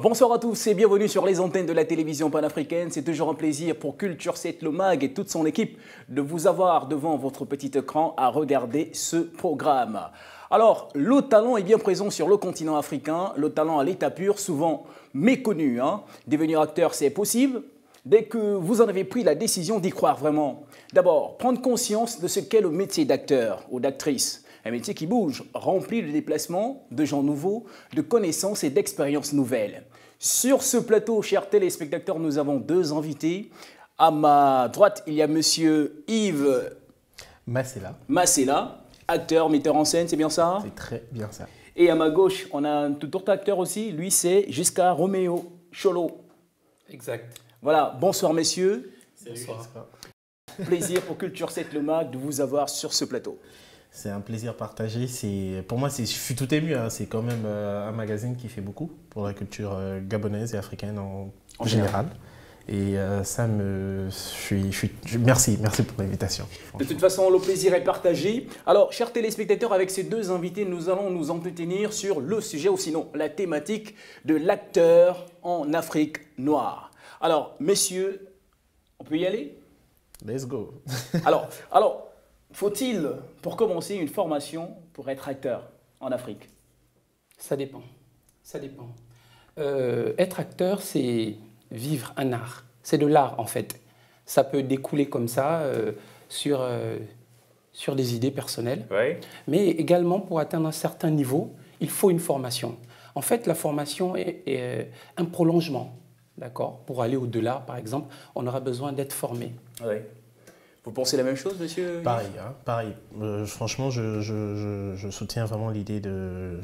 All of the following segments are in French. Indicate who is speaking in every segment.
Speaker 1: Bonsoir à tous et bienvenue sur les antennes de la télévision panafricaine. C'est toujours un plaisir pour Culture 7 Le Mag et toute son équipe de vous avoir devant votre petit écran à regarder ce programme. Alors, le talent est bien présent sur le continent africain, le talent à l'état pur, souvent méconnu. Devenir acteur, c'est possible dès que vous en avez pris la décision d'y croire vraiment. D'abord, prendre conscience de ce qu'est le métier d'acteur ou d'actrice. Un métier qui bouge, rempli de déplacements, de gens nouveaux, de connaissances et d'expériences nouvelles. Sur ce plateau, chers téléspectateurs, nous avons deux invités. À ma droite, il y a monsieur Yves Massela, acteur, metteur en scène, c'est bien ça?
Speaker 2: C'est très bien ça.
Speaker 1: Et à ma gauche, on a un tout autre acteur aussi. Lui, c'est Gisca Roméo Cholo.
Speaker 3: Exact.
Speaker 1: Voilà, bonsoir messieurs.
Speaker 3: Bonsoir.
Speaker 1: Plaisir pour Culture 7 Le Mag de vous avoir sur ce plateau.
Speaker 2: C'est un plaisir partagé. Pour moi, je suis tout ému. C'est quand même un magazine qui fait beaucoup pour la culture gabonaise et africaine en général. Et merci pour l'invitation.
Speaker 1: De toute façon, le plaisir est partagé. Alors, chers téléspectateurs, avec ces deux invités, nous allons nous entretenir sur le sujet, ou sinon la thématique de l'acteur en Afrique noire. Alors, messieurs, on peut y aller?
Speaker 2: Let's go.
Speaker 1: Alors, faut-il, pour commencer, une formation pour être acteur en Afrique?
Speaker 3: Ça dépend. Ça dépend. Être acteur, c'est vivre un art. C'est de l'art, en fait. Ça peut découler comme ça sur des idées personnelles.
Speaker 1: Oui.
Speaker 3: Mais également, pour atteindre un certain niveau, il faut une formation. En fait, la formation est un prolongement. D'accord? Pour aller au-delà, par exemple, on aura besoin d'être formé.
Speaker 1: Oui. Vous pensez la même chose, monsieur?
Speaker 2: Pareil. Pareil. Franchement, je soutiens vraiment l'idée de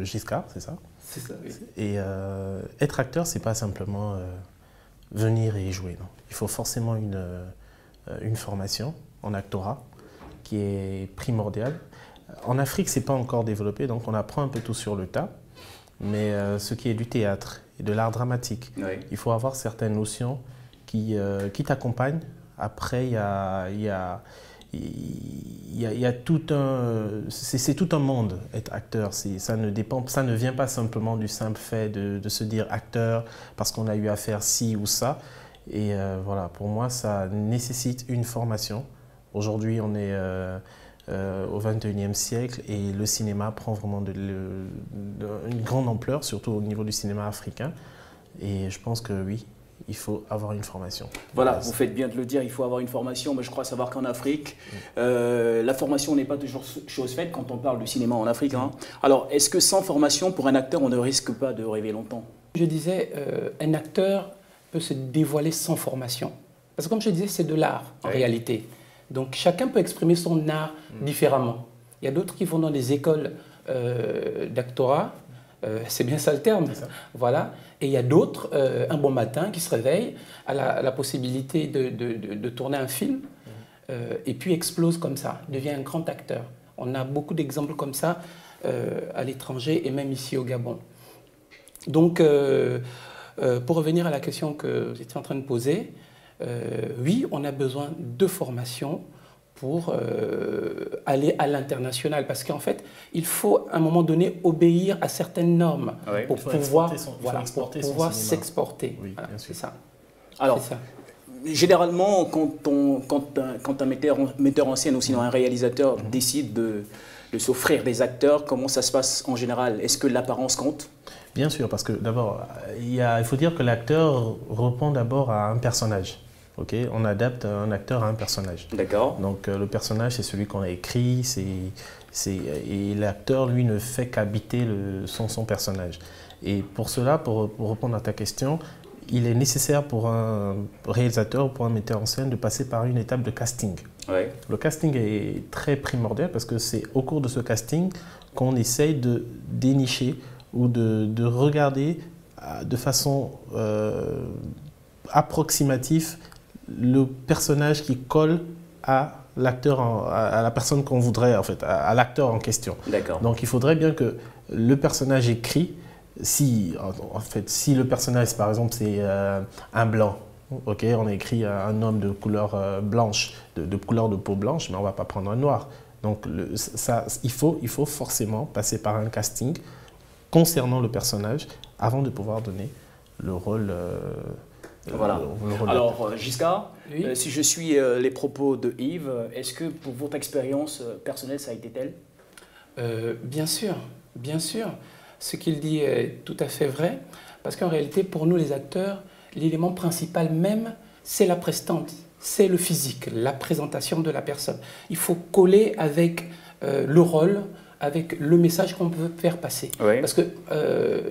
Speaker 2: Giscard, c'est ça?
Speaker 3: C'est ça, oui.
Speaker 2: Et être acteur, c'est pas simplement venir et jouer. Non. Il faut forcément une formation en actorat qui est primordiale. En Afrique, c'est pas encore développé, donc on apprend un peu tout sur le tas. Mais ce qui est du théâtre et de l'art dramatique,
Speaker 1: oui,
Speaker 2: il faut avoir certaines notions qui t'accompagnent. Après, il y a tout c'est tout un monde, être acteur. Ça ne vient pas simplement du simple fait de se dire acteur parce qu'on a eu à faire ci ou ça. Et voilà, pour moi, ça nécessite une formation. Aujourd'hui, on est au XXIe siècle et le cinéma prend vraiment une grande ampleur, surtout au niveau du cinéma africain. Et je pense que oui, il faut avoir une formation.
Speaker 1: Voilà, vous faites bien de le dire, il faut avoir une formation, mais je crois savoir qu'en Afrique, la formation n'est pas toujours chose faite quand on parle du cinéma en Afrique. Alors, est-ce que sans formation, pour un acteur, on ne risque pas de rêver longtemps?
Speaker 3: Je disais, un acteur peut se dévoiler sans formation. Parce que comme je disais, c'est de l'art en réalité. Donc chacun peut exprimer son art différemment. Il y a d'autres qui vont dans des écoles d'actorat, c'est bien ça le terme, voilà. Et il y a d'autres, un bon matin, qui se réveillent à la possibilité de tourner un film et puis explose comme ça, devient un grand acteur. On a beaucoup d'exemples comme ça à l'étranger et même ici au Gabon. Donc, pour revenir à la question que vous étiez en train de poser, oui, on a besoin de formation pour aller à l'international. Parce qu'en fait, il faut à un moment donné obéir à certaines normes pour pouvoir s'exporter.
Speaker 2: Oui,
Speaker 3: voilà, c'est ça.
Speaker 1: Alors, généralement, quand un metteur en scène ou sinon un réalisateur décide de s'offrir des acteurs, comment ça se passe en général? Est-ce que l'apparence compte?
Speaker 2: Bien sûr, parce que d'abord, il faut dire que l'acteur répond d'abord à un personnage. Okay, on adapte un acteur à un personnage.
Speaker 1: D'accord.
Speaker 2: Donc le personnage, c'est celui qu'on a écrit, et l'acteur, lui, ne fait qu'habiter son personnage. Et pour cela, pour répondre à ta question, il est nécessaire pour un réalisateur ou pour un metteur en scène de passer par une étape de casting.
Speaker 1: Ouais.
Speaker 2: Le casting est très primordial parce que c'est au cours de ce casting qu'on essaye de dénicher ou de regarder de façon approximative le personnage qui colle à l'acteur, à la personne qu'on voudrait, en fait, à l'acteur en question.
Speaker 1: D'accord.
Speaker 2: Donc il faudrait bien que le personnage écrit, si le personnage, par exemple, c'est un blanc, okay, on a écrit un homme de couleur blanche, de couleur de peau blanche, mais on ne va pas prendre un noir. Donc il faut forcément passer par un casting concernant le personnage avant de pouvoir donner le rôle.
Speaker 1: Voilà. Alors, Giscard,
Speaker 3: Oui.
Speaker 1: si je suis les propos de Yves, est-ce que pour votre expérience personnelle, ça a été tel?
Speaker 3: Bien sûr, bien sûr. Ce qu'il dit est tout à fait vrai, parce qu'en réalité, pour nous les acteurs, l'élément principal même, c'est la prestance, c'est le physique, la présentation de la personne. Il faut coller avec le rôle, avec le message qu'on veut faire passer.
Speaker 1: Oui.
Speaker 3: Parce que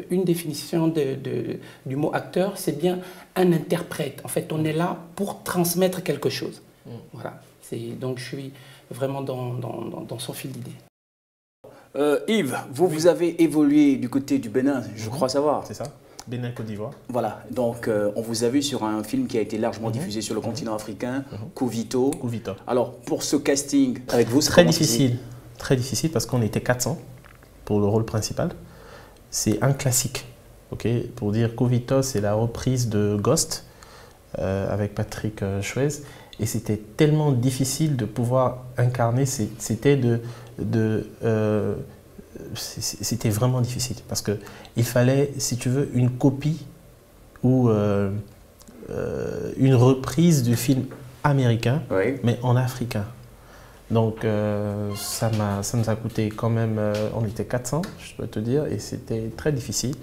Speaker 3: une définition du mot acteur, c'est bien un interprète. En fait, on est là pour transmettre quelque chose. Voilà. Donc je suis vraiment dans son fil d'idée.
Speaker 1: Yves, vous avez évolué du côté du Bénin, je crois savoir.
Speaker 2: C'est ça, Bénin, Côte d'Ivoire.
Speaker 1: Voilà, donc on vous a vu sur un film qui a été largement diffusé sur le continent africain, Covito.
Speaker 2: Covito.
Speaker 1: Alors, pour ce casting, avec vous, c'est
Speaker 2: Très
Speaker 1: comment
Speaker 2: difficile. Très difficile parce qu'on était 400 pour le rôle principal. C'est un classique. Okay, pour dire Covito, c'est la reprise de Ghost avec Patrick Swayze. Et c'était tellement difficile de pouvoir incarner. C'était c'était vraiment difficile parce qu'il fallait, si tu veux, une copie ou une reprise du film américain,
Speaker 1: Oui.
Speaker 2: mais en africain. Donc ça nous a coûté quand même, on était 400, je dois te dire, et c'était très difficile.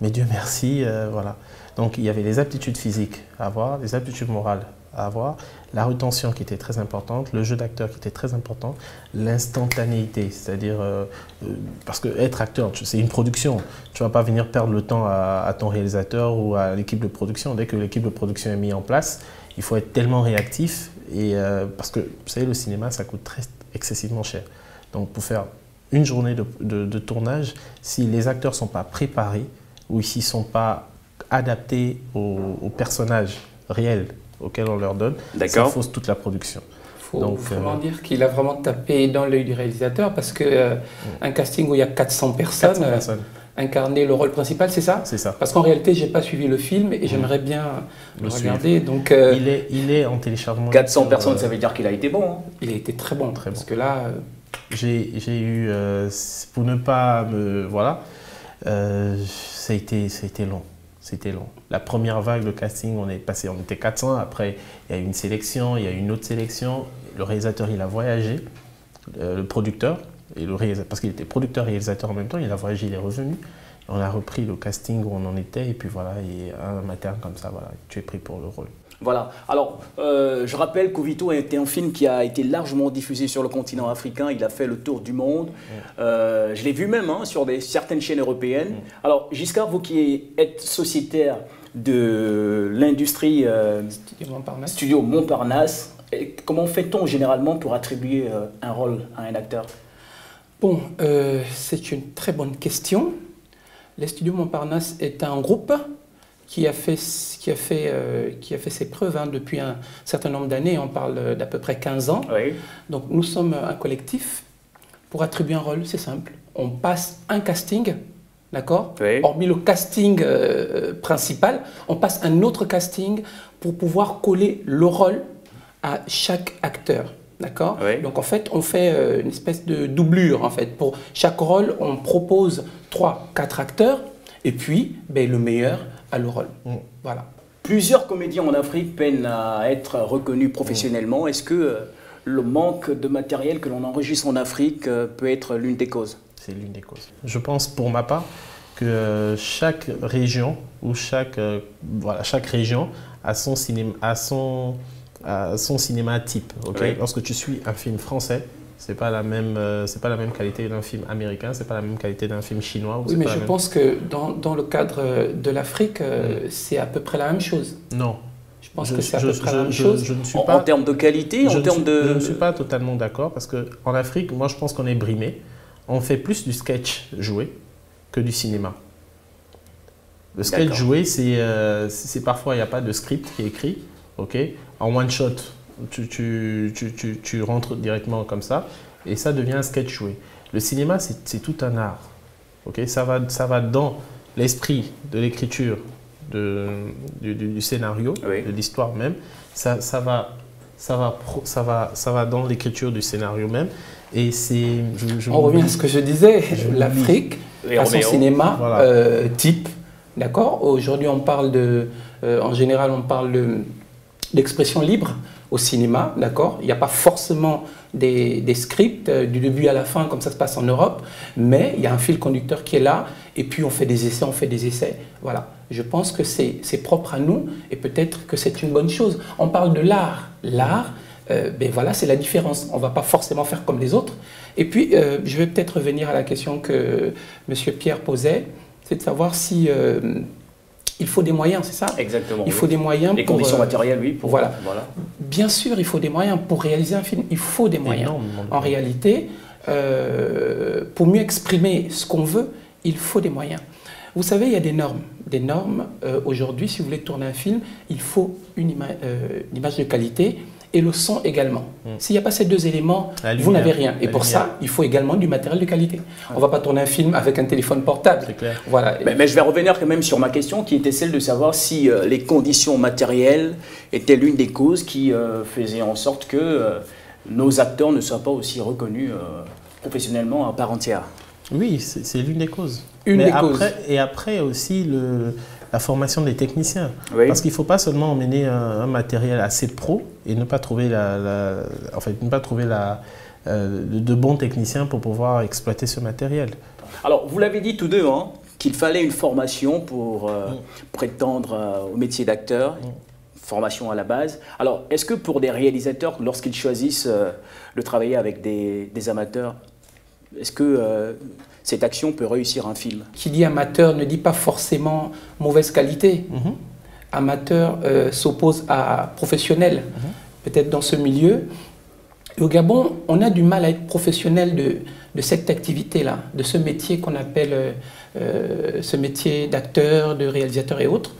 Speaker 2: Mais Dieu merci, voilà. Donc il y avait les aptitudes physiques à avoir, les aptitudes morales à avoir, la retention qui était très importante, le jeu d'acteur qui était très important, l'instantanéité, c'est-à-dire, parce que être acteur, c'est une production, tu ne vas pas venir perdre le temps à ton réalisateur ou à l'équipe de production. Dès que l'équipe de production est mise en place, il faut être tellement réactif, et, parce que vous savez, le cinéma, ça coûte excessivement cher. Donc pour faire une journée de tournage, si les acteurs ne sont pas préparés ou s'ils ne sont pas adaptés aux personnages réels auxquels on leur donne, ça fausse toute la production.
Speaker 3: Il faut vraiment dire qu'il a vraiment tapé dans l'œil du réalisateur parce qu'un casting où il y a 400 personnes, incarner le rôle principal, c'est ça? C'est ça. Parce qu'en réalité, je n'ai pas suivi le film et j'aimerais bien le regarder. Donc,
Speaker 2: il est en téléchargement.
Speaker 1: 400 personnes, ça veut dire qu'il a été bon. Hein.
Speaker 3: Il a été très bon. Parce que là...
Speaker 2: J'ai eu, pour ne pas me... Voilà, ça a été long. C'était long. La première vague de casting, on était 400. Après, il y a eu une sélection, il y a eu une autre sélection. Le réalisateur, il a voyagé. Le producteur, parce qu'il était producteur et réalisateur en même temps, il a voyagé, il est revenu. On a repris le casting où on en était. Et puis voilà, et un matin comme ça, voilà, tu es pris pour le rôle.
Speaker 1: Voilà. Alors, je rappelle qu'Ovito était un film qui a été largement diffusé sur le continent africain. Il a fait le tour du monde. Je l'ai vu même sur certaines chaînes européennes. Alors, Giscard, vous qui êtes sociétaire de l'industrie Studio Montparnasse, comment fait-on généralement pour attribuer un rôle à un acteur?
Speaker 3: Bon, c'est une très bonne question. Les Studios Montparnasse est un groupe qui a fait ses preuves depuis un certain nombre d'années, on parle d'à peu près 15 ans.
Speaker 1: Oui.
Speaker 3: Donc nous sommes un collectif. Pour attribuer un rôle, c'est simple. On passe un casting, d'accord?
Speaker 1: Oui.
Speaker 3: Hormis le casting principal, on passe un autre casting pour pouvoir coller le rôle à chaque acteur. D'accord?
Speaker 1: Oui.
Speaker 3: Donc en fait, on fait une espèce de doublure. En fait. Pour chaque rôle, on propose 3-4 acteurs et puis le meilleur à le rôle. Voilà.
Speaker 1: Plusieurs comédiens en Afrique peinent à être reconnus professionnellement. Est-ce que le manque de matériel que l'on enregistre en Afrique peut être l'une des causes?
Speaker 2: C'est l'une des causes. Je pense pour ma part que chaque région ou chaque région a son cinéma type. Okay?
Speaker 1: Oui.
Speaker 2: Lorsque tu suis un film français, c'est pas la même qualité d'un film américain, c'est pas la même qualité d'un film chinois.
Speaker 3: Oui, mais je pense que dans le cadre de l'Afrique, c'est à peu près la même chose.
Speaker 2: Non.
Speaker 3: Je pense que c'est à peu près la même chose.
Speaker 2: Je ne suis pas,
Speaker 1: en termes de qualité,
Speaker 2: je ne suis pas totalement d'accord parce qu'en Afrique, moi je pense qu'on est brimé. On fait plus du sketch joué que du cinéma. Le sketch joué, c'est parfois il n'y a pas de script qui est écrit, ok, en one shot. Tu rentres directement comme ça et ça devient un sketch joué. Le cinéma, c'est tout un art. Okay? Ça va dans l'esprit de l'écriture du scénario,
Speaker 1: oui,
Speaker 2: de l'histoire même. Ça va dans l'écriture du scénario même. Et
Speaker 3: on revient à ce que je disais. L'Afrique a son cinéma type. D'accord? Aujourd'hui, on parle en général, on parle d'expression libre au cinéma, d'accord? Il n'y a pas forcément des scripts du début à la fin comme ça se passe en Europe, mais il y a un fil conducteur qui est là, et puis on fait des essais, on fait des essais. Voilà, je pense que c'est propre à nous, et peut-être que c'est une bonne chose. On parle de l'art. L'art, ben voilà, c'est la différence. On ne va pas forcément faire comme les autres. Et puis, je vais peut-être revenir à la question que M. Pierre posait, c'est de savoir si... il faut des moyens, c'est ça?
Speaker 1: Exactement.
Speaker 3: Il faut des moyens
Speaker 1: les conditions matérielles, oui.
Speaker 3: Voilà. Bien sûr, il faut des moyens. Pour réaliser un film, il faut des moyens. En réalité, pour mieux exprimer ce qu'on veut, il faut des moyens. Vous savez, il y a des normes. Des normes, aujourd'hui, si vous voulez tourner un film, il faut une image de qualité et le son également. S'il n'y a pas ces deux éléments, vous n'avez rien. Et pour ça, il faut également du matériel de qualité. On ne va pas tourner un film avec un téléphone portable.
Speaker 2: C'est clair.
Speaker 3: Voilà.
Speaker 1: Mais je vais revenir quand même sur ma question qui était celle de savoir si les conditions matérielles étaient l'une des causes qui faisaient en sorte que nos acteurs ne soient pas aussi reconnus professionnellement à part entière.
Speaker 2: Oui, c'est l'une des causes.
Speaker 3: Causes.
Speaker 2: Et après aussi la formation des techniciens.
Speaker 1: Oui.
Speaker 2: Parce qu'il ne faut pas seulement emmener un matériel assez pro et ne pas trouver de bons techniciens pour pouvoir exploiter ce matériel.
Speaker 1: Alors, vous l'avez dit tous deux, hein, qu'il fallait une formation pour prétendre au métier d'acteur, formation à la base. Alors, est-ce que pour des réalisateurs, lorsqu'ils choisissent de travailler avec des amateurs, est-ce que cette action peut réussir un film?
Speaker 3: Qui dit amateur ne dit pas forcément mauvaise qualité. Amateur s'oppose à professionnel. Peut-être dans ce milieu. Et au Gabon, on a du mal à être professionnel de cette activité-là, de ce métier qu'on appelle ce métier d'acteur, de réalisateur et autres.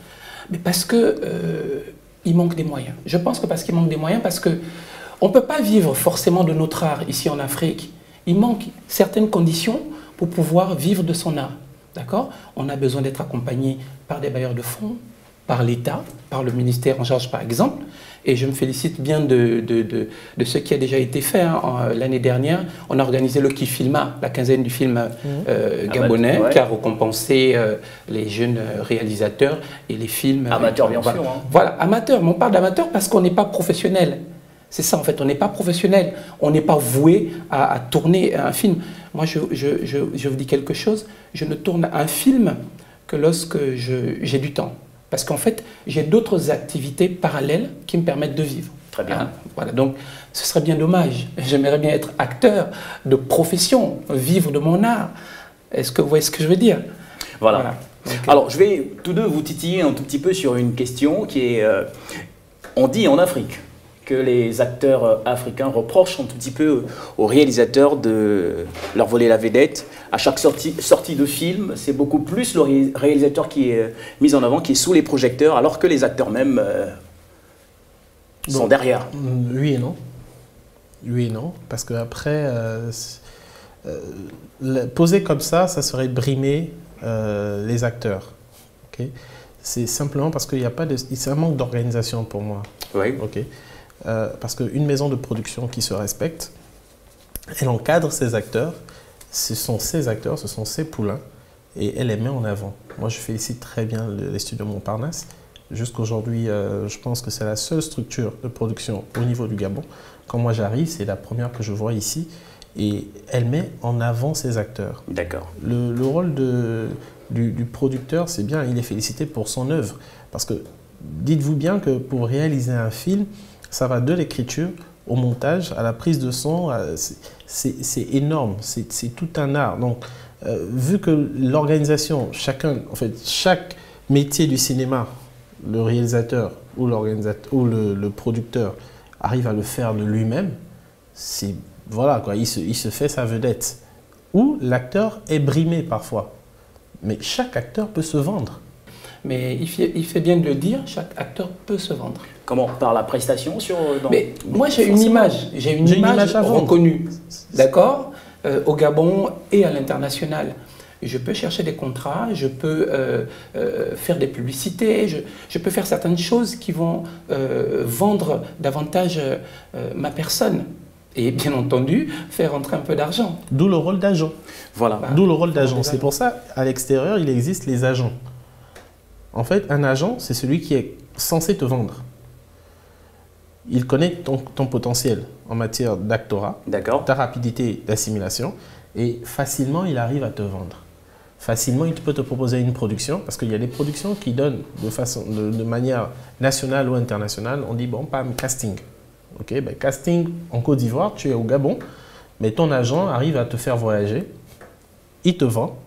Speaker 3: Mais parce qu'il manque des moyens. Je pense que parce qu'il manque des moyens, parce qu'on ne peut pas vivre forcément de notre art ici en Afrique. Il manque certaines conditions pour pouvoir vivre de son art. D'accord? On a besoin d'être accompagné par des bailleurs de fonds, par l'État, par le ministère en charge par exemple. Et je me félicite bien de ce qui a déjà été fait. L'année dernière, on a organisé le Kifilma, la quinzaine du film gabonais, qui a récompensé les jeunes réalisateurs et les films...
Speaker 1: Amateurs, bien
Speaker 3: sûr.
Speaker 1: Hein.
Speaker 3: Voilà, amateurs. Mais on parle d'amateurs parce qu'on n'est pas professionnel. C'est ça en fait, on n'est pas professionnel, on n'est pas voué à tourner un film. Moi je vous dis quelque chose, je ne tourne un film que lorsque j'ai du temps. Parce qu'en fait, j'ai d'autres activités parallèles qui me permettent de vivre.
Speaker 1: Très bien.
Speaker 3: Voilà, donc ce serait bien dommage. J'aimerais bien être acteur de profession, vivre de mon art. Est-ce que vous voyez ce que je veux dire?
Speaker 1: Voilà. Donc, alors, je vais tous deux vous titiller un tout petit peu sur une question qui est... on dit en Afrique que les acteurs africains reprochent un tout petit peu aux réalisateurs de leur voler la vedette. À chaque sortie de film, c'est beaucoup plus le réalisateur qui est mis en avant, qui est sous les projecteurs, alors que les acteurs même sont derrière.
Speaker 2: Oui et non. Oui et non, parce qu'après, poser comme ça serait brimer les acteurs. Okay? C'est simplement parce qu'il n'y a pas de... C'est un manque d'organisation pour moi.
Speaker 1: Oui.
Speaker 2: Okay? Parce qu'une maison de production qui se respecte, elle encadre ses acteurs, ce sont ses acteurs, ce sont ses poulains, et elle les met en avant. Moi, je félicite très bien les studios Montparnasse. Jusqu'aujourd'hui, je pense que c'est la seule structure de production au niveau du Gabon. Quand moi j'arrive, c'est la première que je vois ici, et elle met en avant ses acteurs.
Speaker 1: D'accord.
Speaker 2: Le rôle du producteur, c'est bien, il est félicité pour son œuvre. Parce que dites-vous bien que pour réaliser un film, ça va de l'écriture au montage, à la prise de son, c'est énorme, c'est tout un art. Donc, vu que l'organisation, chaque métier du cinéma, le réalisateur ou le producteur arrive à le faire de lui-même, voilà quoi, il se fait sa vedette. Ou l'acteur est brimé parfois, mais chaque acteur peut se vendre.
Speaker 3: Mais il fait bien de le dire, chaque acteur peut se vendre.
Speaker 1: Comment? Par la prestation
Speaker 3: Mais moi j'ai une image reconnue, d'accord, au Gabon et à l'international. Je peux chercher des contrats, je peux faire des publicités, je peux faire certaines choses qui vont vendre davantage ma personne. Et bien entendu, faire rentrer un peu d'argent.
Speaker 2: D'où le rôle d'agent.
Speaker 1: Voilà.
Speaker 2: D'où le rôle d'agent. C'est pour ça, à l'extérieur, il existe les agents. En fait, un agent, c'est celui qui est censé te vendre. Il connaît ton potentiel en matière d'actorat, ta rapidité d'assimilation, et facilement, il arrive à te vendre. Facilement, il peut te proposer une production, parce qu'il y a des productions qui donnent de manière nationale ou internationale. On dit, bon, pam, casting. Ok, ben, casting en Côte d'Ivoire, tu es au Gabon, mais ton agent arrive à te faire voyager, il te vend,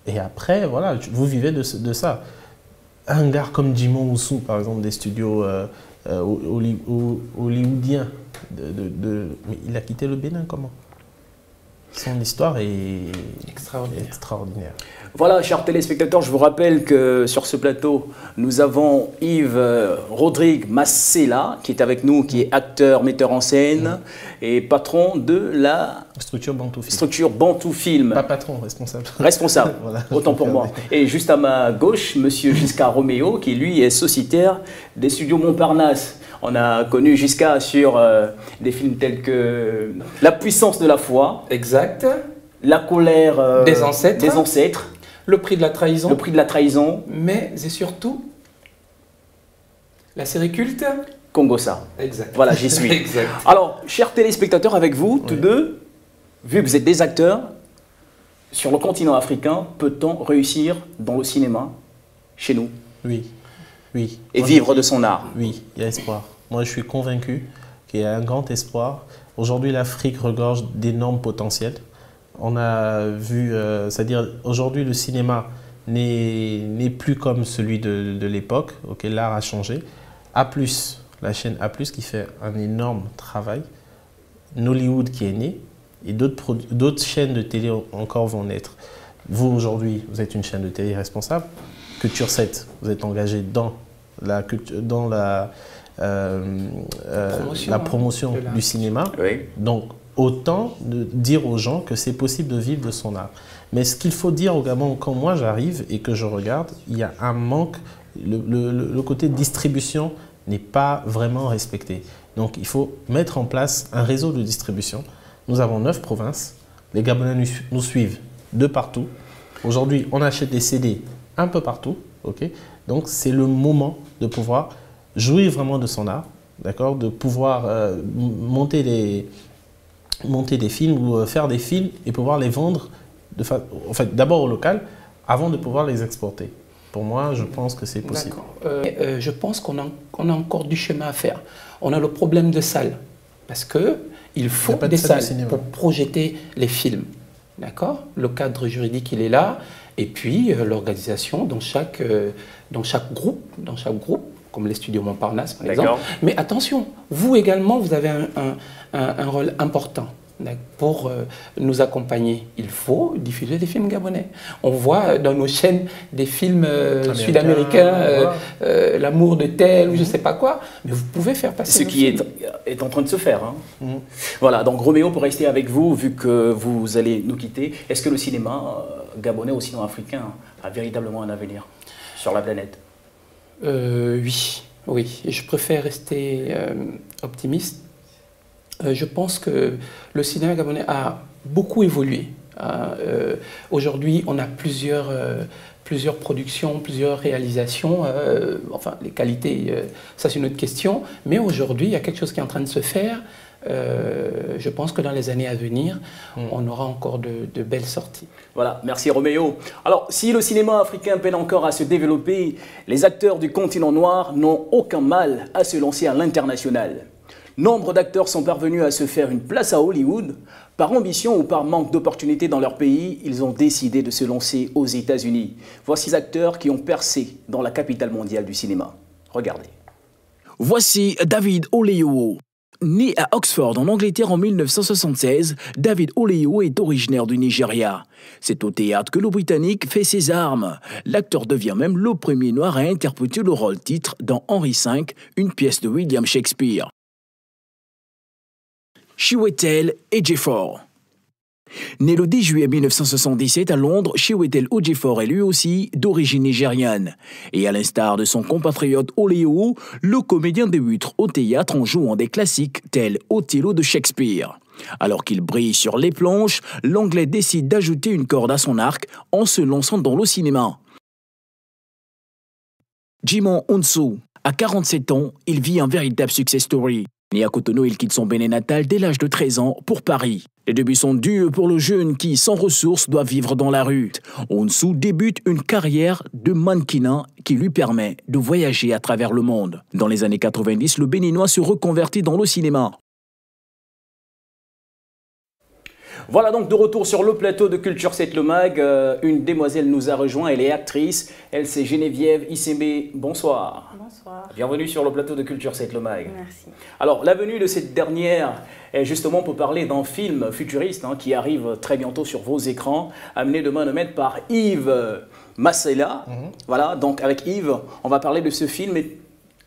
Speaker 2: et après, voilà, vous vivez de ça. Un gars comme Djimon Houssou, par exemple, des studios hollywoodiens, mais il a quitté le Bénin comment? Son histoire est extraordinaire.
Speaker 1: Voilà, chers téléspectateurs, je vous rappelle que sur ce plateau, nous avons Yves Rodrigue Massela, qui est avec nous, qui est acteur, metteur en scène et patron de la
Speaker 2: structure Bantou Film.
Speaker 1: Structure Bantou Film.
Speaker 2: Pas patron, responsable.
Speaker 1: Responsable, voilà, autant pour moi. Et juste à ma gauche, monsieur Giscard Roméo, qui lui est sociétaire des studios Montparnasse. On a connu Giscard sur des films tels que La puissance de la foi.
Speaker 3: Exact.
Speaker 1: La colère
Speaker 3: des ancêtres. Le prix de la trahison.
Speaker 1: Le prix de la trahison.
Speaker 3: Mais et surtout, la série culte
Speaker 1: Congossa.
Speaker 3: Exact.
Speaker 1: Voilà, j'y suis.
Speaker 3: Exact.
Speaker 1: Alors, chers téléspectateurs, avec vous, tous deux, vu que vous êtes des acteurs, sur le continent africain, peut-on réussir dans le cinéma, chez nous?
Speaker 2: Oui. Oui.
Speaker 1: Et vivre de son art?
Speaker 2: Oui, il y a espoir. Moi, je suis convaincu qu'il y a un grand espoir. Aujourd'hui, l'Afrique regorge d'énormes potentiels. On a vu, c'est-à-dire aujourd'hui le cinéma n'est plus comme celui de l'époque. Ok, l'art a changé. A+, la chaîne A+, qui fait un énorme travail. Nollywood qui est né et d'autres chaînes de télé encore vont naître. Vous aujourd'hui, vous êtes une chaîne de télé responsable. Culture 7, vous êtes engagé dans la promotion du cinéma.
Speaker 1: Oui.
Speaker 2: Donc, autant de dire aux gens que c'est possible de vivre de son art. Mais ce qu'il faut dire au Gabon, quand moi j'arrive et que je regarde, il y a un manque, le côté distribution n'est pas vraiment respecté. Donc il faut mettre en place un réseau de distribution. Nous avons 9 provinces, les Gabonais nous suivent de partout. Aujourd'hui, on achète des CD un peu partout. Okay, donc c'est le moment de pouvoir jouir vraiment de son art, d'accord, de pouvoir monter des films ou faire des films et pouvoir les vendre en fait, d'abord au local avant de pouvoir les exporter. Pour moi, je pense que c'est possible.
Speaker 3: Je pense qu'on a encore du chemin à faire. On a le problème de salles, parce qu'il faut des salles pour projeter les films. D'accord? Le cadre juridique, il est là. Et puis, l'organisation dans chaque groupe, comme les studios Montparnasse, par exemple. Mais attention, vous également, vous avez un rôle important pour nous accompagner. Il faut diffuser des films gabonais. On voit dans nos chaînes des films sud-américains, L'amour de tel ou je ne sais pas quoi, mais vous pouvez faire passer.
Speaker 1: Ce qui est en train de se faire. Hein. Voilà, donc Roméo, pour rester avec vous, vu que vous allez nous quitter, est-ce que le cinéma gabonais ou sinon africain a véritablement un avenir sur la planète?
Speaker 3: Oui. Et je préfère rester optimiste. Je pense que le cinéma gabonais a beaucoup évolué. Aujourd'hui, on a plusieurs productions, plusieurs réalisations. Enfin, les qualités, ça c'est une autre question. Mais aujourd'hui, il y a quelque chose qui est en train de se faire. Je pense que dans les années à venir, on aura encore de belles sorties.
Speaker 1: Voilà, merci Roméo. Alors, si le cinéma africain peine encore à se développer, les acteurs du continent noir n'ont aucun mal à se lancer à l'international. Nombre d'acteurs sont parvenus à se faire une place à Hollywood. Par ambition ou par manque d'opportunités dans leur pays, ils ont décidé de se lancer aux États-Unis. Voici les acteurs qui ont percé dans la capitale mondiale du cinéma. Regardez.
Speaker 4: Voici David Oyelowo. Né à Oxford, en Angleterre en 1976, David Oyelowo est originaire du Nigeria. C'est au théâtre que le Britannique fait ses armes. L'acteur devient même le premier noir à interpréter le rôle-titre dans Henri V, une pièce de William Shakespeare. Chiwetel Ejiofor. Né le 10 juillet 1977 à Londres, Chiwetel Ejiofor est lui aussi d'origine nigériane. Et à l'instar de son compatriote Oyelowo, le comédien débute au théâtre en jouant des classiques tels Othello de Shakespeare. Alors qu'il brille sur les planches, l'Anglais décide d'ajouter une corde à son arc en se lançant dans le cinéma. Jimon Onsu. À 47 ans, il vit un véritable success story. Né à Cotonou, il quitte son Bénin natal dès l'âge de 13 ans pour Paris. Les débuts sont durs pour le jeune qui, sans ressources, doit vivre dans la rue. Onsu débute une carrière de mannequinat qui lui permet de voyager à travers le monde. Dans les années 90, le Béninois se reconvertit dans le cinéma.
Speaker 1: Voilà donc de retour sur le plateau de Culture 7 le Mag. Une demoiselle nous a rejoint, elle est actrice. Elle c'est Geneviève Issembe. Bonsoir.
Speaker 5: Bonsoir.
Speaker 1: Bienvenue sur le plateau de Culture 7 le Mag.
Speaker 5: Merci.
Speaker 1: Alors la venue de cette dernière est justement pour parler d'un film futuriste qui arrive très bientôt sur vos écrans, amené de main de maître par Yves Massela. Voilà, donc avec Yves, on va parler de ce film. Mais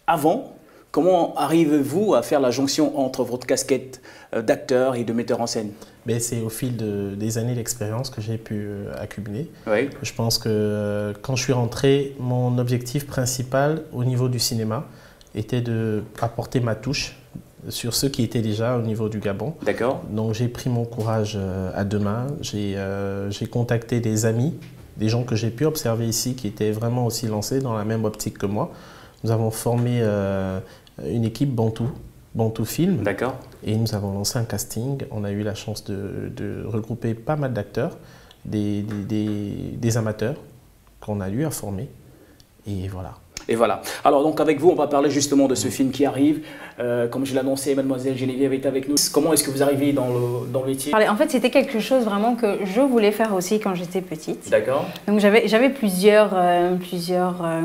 Speaker 1: avant, comment arrivez-vous à faire la jonction entre votre casquette d'acteur et de metteur en scène?
Speaker 2: C'est au fil des années d'expérience que j'ai pu accumuler.
Speaker 1: Oui.
Speaker 2: Je pense que quand je suis rentré, mon objectif principal au niveau du cinéma était d'apporter ma touche sur ceux qui étaient déjà au niveau du Gabon.
Speaker 1: D'accord.
Speaker 2: Donc j'ai pris mon courage à deux mains. J'ai contacté des amis, des gens que j'ai pu observer ici qui étaient vraiment aussi lancés dans la même optique que moi. Nous avons formé une équipe Bantou Film.
Speaker 1: D'accord.
Speaker 2: Et nous avons lancé un casting. On a eu la chance de regrouper pas mal d'acteurs, des amateurs qu'on a eu à former. Et voilà.
Speaker 1: Et voilà. Alors donc avec vous, on va parler justement de ce film qui arrive. Comme je l'ai annoncé, mademoiselle Geneviève est avec nous. Comment est-ce que vous arrivez dans le métier?
Speaker 5: En fait, c'était quelque chose vraiment que je voulais faire aussi quand j'étais petite.
Speaker 1: D'accord.
Speaker 5: Donc j'avais plusieurs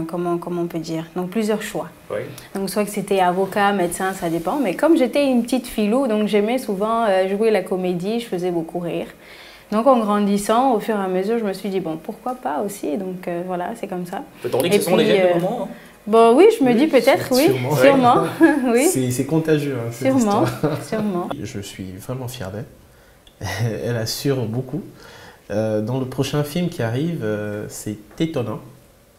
Speaker 5: comment on peut dire, donc plusieurs choix.
Speaker 1: Oui.
Speaker 5: Donc soit que c'était avocat, médecin, ça dépend. Mais comme j'étais une petite filou, donc j'aimais souvent jouer la comédie, je faisais beaucoup rire. Donc en grandissant, au fur et à mesure, je me suis dit bon, pourquoi pas aussi. Donc voilà, c'est comme ça.
Speaker 1: Peut-on dire que ce sont les jeunes moments?
Speaker 5: Bon, oui, je me dis peut-être, oui, sûrement. Oui.
Speaker 2: C'est contagieux.
Speaker 5: Sûrement, sûrement.
Speaker 2: Je suis vraiment fier d'elle. Elle assure beaucoup. Dans le prochain film qui arrive, c'est étonnant.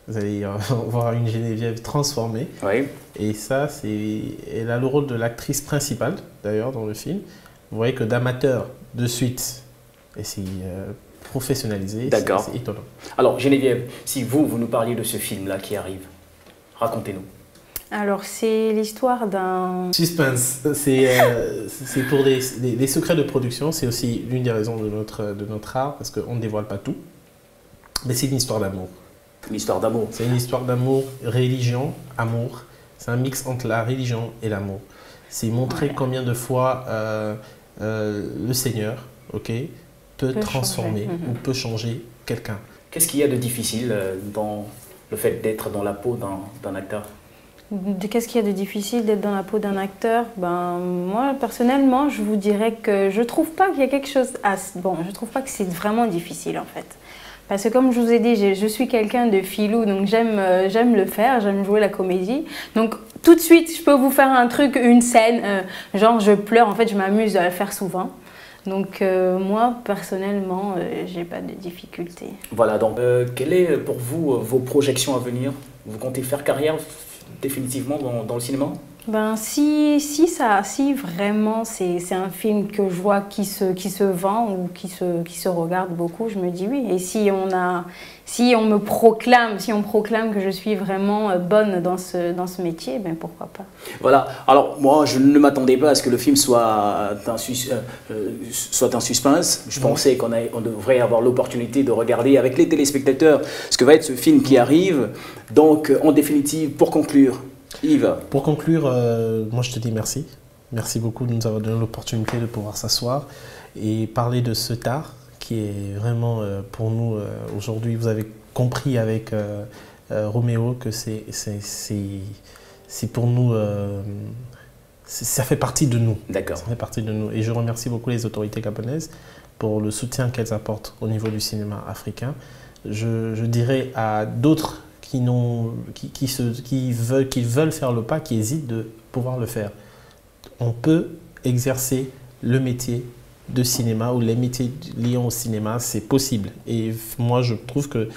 Speaker 2: Vous allez voir une Geneviève transformée.
Speaker 1: Oui.
Speaker 2: Et ça, elle a le rôle de l'actrice principale, d'ailleurs, dans le film. Vous voyez que d'amateur, de suite, et c'est professionnalisé.
Speaker 1: D'accord.
Speaker 2: C'est étonnant.
Speaker 1: Alors, Geneviève, si vous nous parliez de ce film-là qui arrive, racontez-nous.
Speaker 5: Alors, c'est l'histoire d'un...
Speaker 2: Suspense, c'est pour des secrets de production. C'est aussi l'une des raisons de notre art, parce qu'on ne dévoile pas tout. Mais c'est une histoire d'amour.
Speaker 1: Une histoire d'amour.
Speaker 2: C'est une histoire d'amour, religion, amour. C'est un mix entre la religion et l'amour. C'est montrer combien de fois le Seigneur, peut transformer ou peut changer quelqu'un.
Speaker 1: Qu'est-ce qu'il y a de difficile dans le fait d'être dans la peau d'un acteur?
Speaker 5: Qu'est-ce qu'il y a de difficile d'être dans la peau d'un acteur? Moi, personnellement, je vous dirais que je trouve pas qu'il y a quelque chose... je trouve pas que c'est vraiment difficile, en fait. Parce que comme je vous ai dit, je suis quelqu'un de filou, donc j'aime le faire, j'aime jouer la comédie. Donc tout de suite, je peux vous faire un truc, une scène, genre je pleure, en fait, je m'amuse à le faire souvent. Donc moi, personnellement, j'ai pas de difficultés.
Speaker 1: Voilà, donc quelles est pour vous vos projections à venir? Vous comptez faire carrière définitivement dans le cinéma?
Speaker 5: Si vraiment c'est un film que je vois qui se vend ou qui se regarde beaucoup, je me dis oui. Et si on proclame que je suis vraiment bonne dans ce métier, pourquoi pas.
Speaker 1: Voilà. Alors moi, je ne m'attendais pas à ce que le film soit un suspense. Je pensais qu'on devrait avoir l'opportunité de regarder avec les téléspectateurs ce que va être ce film qui arrive. Donc, en définitive, pour conclure, Yves.
Speaker 2: Pour conclure, moi je te dis merci. Merci beaucoup de nous avoir donné l'opportunité de pouvoir s'asseoir et parler de ce art qui est vraiment pour nous aujourd'hui. Vous avez compris avec Roméo que c'est pour nous, ça fait partie de nous.
Speaker 1: D'accord.
Speaker 2: Ça fait partie de nous. Et je remercie beaucoup les autorités gabonaises pour le soutien qu'elles apportent au niveau du cinéma africain. Je dirais à d'autres qui veulent faire le pas, qui hésitent de pouvoir le faire. On peut exercer le métier de cinéma ou les métiers liés au cinéma, c'est possible. Et moi, je trouve que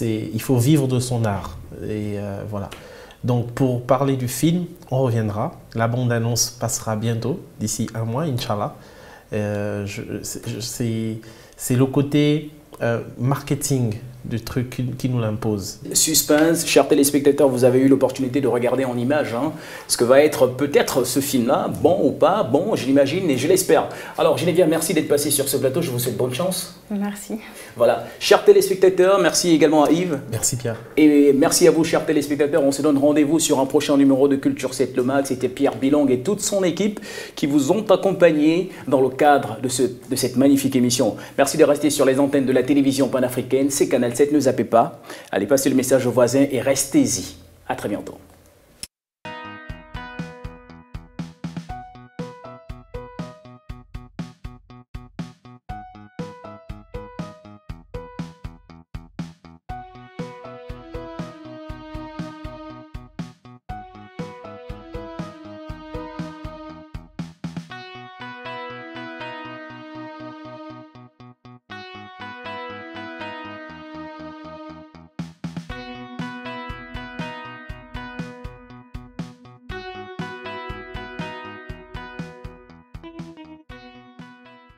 Speaker 2: il faut vivre de son art. Et voilà. Donc, pour parler du film, on reviendra. La bande-annonce passera bientôt, d'ici un mois, Inch'Allah. C'est le côté marketing du truc qui nous l'impose.
Speaker 1: Suspense, chers téléspectateurs, vous avez eu l'opportunité de regarder en images ce que va être peut-être ce film-là, bon ou pas, bon, je l'imagine et je l'espère. Alors Geneviève, merci d'être passée sur ce plateau, je vous souhaite bonne chance.
Speaker 5: Merci.
Speaker 1: Voilà, chers téléspectateurs, merci également à Yves.
Speaker 2: Merci Pierre.
Speaker 1: Et merci à vous, chers téléspectateurs. On se donne rendez-vous sur un prochain numéro de Culture 7 Le Mag. C'était Pierre Bilang et toute son équipe qui vous ont accompagné dans le cadre de cette magnifique émission. Merci de rester sur les antennes de la télévision panafricaine. C'est Canal 7, ne zappez pas. Allez, passez le message aux voisins et restez-y. À très bientôt.